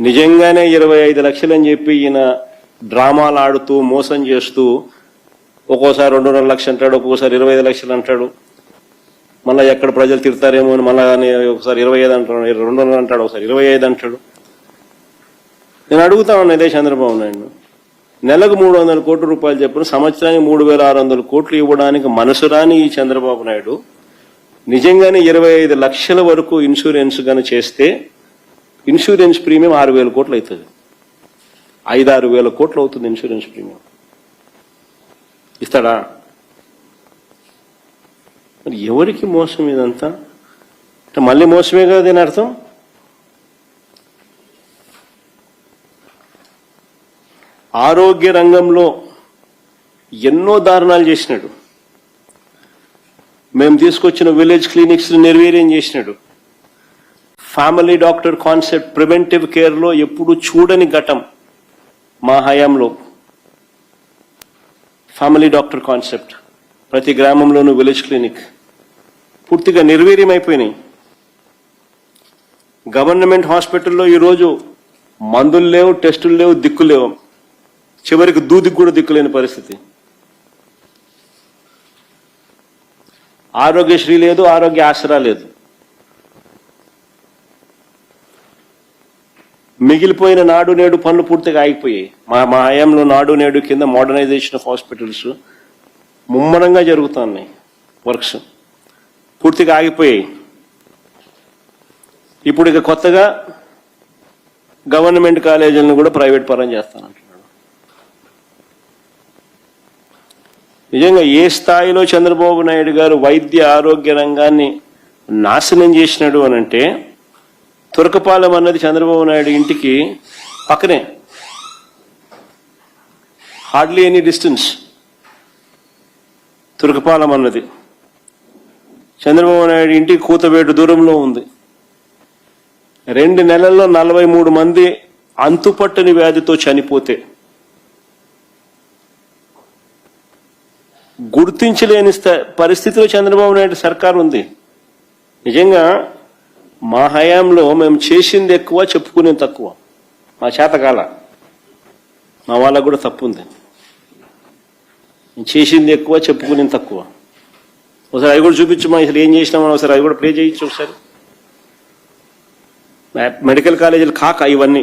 నిజంగానే 25 లక్షలు అని చెప్పి ఈయన డ్రామాలు ఆడుతూ మోసం చేస్తూ ఒక్కోసారి 2.5 లక్షలు అంటాడు, ఒక్కోసారి 25 లక్షలు అంటాడు. మళ్ళీ ఎక్కడ ప్రజలు తిడతారేమో అని మళ్ళీ ఒకసారి 25 అంటాడు, 200 అంటాడు, ఒకసారి 25 అంటాడు. నేను అడుగుతా ఉన్నా ఇదే చంద్రబాబు నాయుడు, నెలకు 300 కోట్ల రూపాయలు చెప్పిన సంవత్సరానికి 3600 కోట్లు ఇవ్వడానికి మనసు రాని ఈ చంద్రబాబు నాయుడు నిజంగానే 25 లక్షల వరకు ఇన్సూరెన్స్ గాని చేస్తే ఇన్సూరెన్స్ ప్రీమియం 6000 కోట్లు అవుతుంది. 5-6 వేల కోట్లు అవుతుంది ఇన్సూరెన్స్ ప్రీమియం. ఇస్తాడా? మరి ఎవరికి మోసం ఇదంతా? అంటే మళ్ళీ మోసమే కదా దీని అర్థం. ఆరోగ్య రంగంలో ఎన్నో దారుణాలు చేసినాడు. మేము తీసుకొచ్చిన విలేజ్ క్లినిక్స్ నిర్వీర్యం చేసినాడు. ఫ్యామిలీ డాక్టర్ కాన్సెప్ట్ ప్రివెంటివ్ కేర్లో ఎప్పుడు చూడని ఘటం మా హయాంలో. ఫ్యామిలీ డాక్టర్ కాన్సెప్ట్ ప్రతి గ్రామంలోనూ విలేజ్ క్లినిక్ పూర్తిగా నిర్వీర్యం అయిపోయినాయి. గవర్నమెంట్ హాస్పిటల్లో ఈరోజు మందులు లేవు, టెస్టులు లేవు, దిక్కు లేవు. చివరికి దూదికి కూడా దిక్కులేని పరిస్థితి. ఆరోగ్యశ్రీ లేదు, ఆరోగ్య ఆసరా లేదు. మిగిలిపోయిన నాడు నేడు పనులు పూర్తిగా ఆగిపోయాయి. మా హయాంలో నాడు నేడు కింద మోడర్నైజేషన్ ఆఫ్ హాస్పిటల్స్ ముమ్మరంగా జరుగుతున్నాయి. వర్క్స్ పూర్తిగా ఆగిపోయాయి. ఇప్పుడు ఇక కొత్తగా గవర్నమెంట్ కాలేజీలను కూడా ప్రైవేట్ పరం చేస్తానంటున్నాడు. నిజంగా ఏ స్థాయిలో చంద్రబాబు నాయుడు గారు వైద్య ఆరోగ్య రంగాన్ని నాశనం చేసినాడు అనంటే, తురకపాలెం అన్నది చంద్రబాబు నాయుడు ఇంటికి పక్కనే, హార్డ్లీ ఎనీ డిస్టెన్స్. తురకపాలెం అన్నది చంద్రబాబు నాయుడు ఇంటికి కూతవేటు దూరంలో ఉంది. 2 నెలల్లో 43 మంది అంతుపట్టని వ్యాధితో చనిపోతే గుర్తించలేని పరిస్థితిలో చంద్రబాబు నాయుడు సర్కారు ఉంది. నిజంగా మా హయాంలో మేము చేసింది ఎక్కువ, చెప్పుకునేది తక్కువ. మా చేతకాల, మా వాళ్ళకు కూడా తప్పు ఉంది. చేసింది ఎక్కువ, చెప్పుకునేది తక్కువ. ఒకసారి అవి కూడా చూపించమా, అసలు ఏం చేసినామని ఒకసారి అవి కూడా ప్లే చేయొచ్చు ఒకసారి. మెడికల్ కాలేజీలు కాక ఇవన్నీ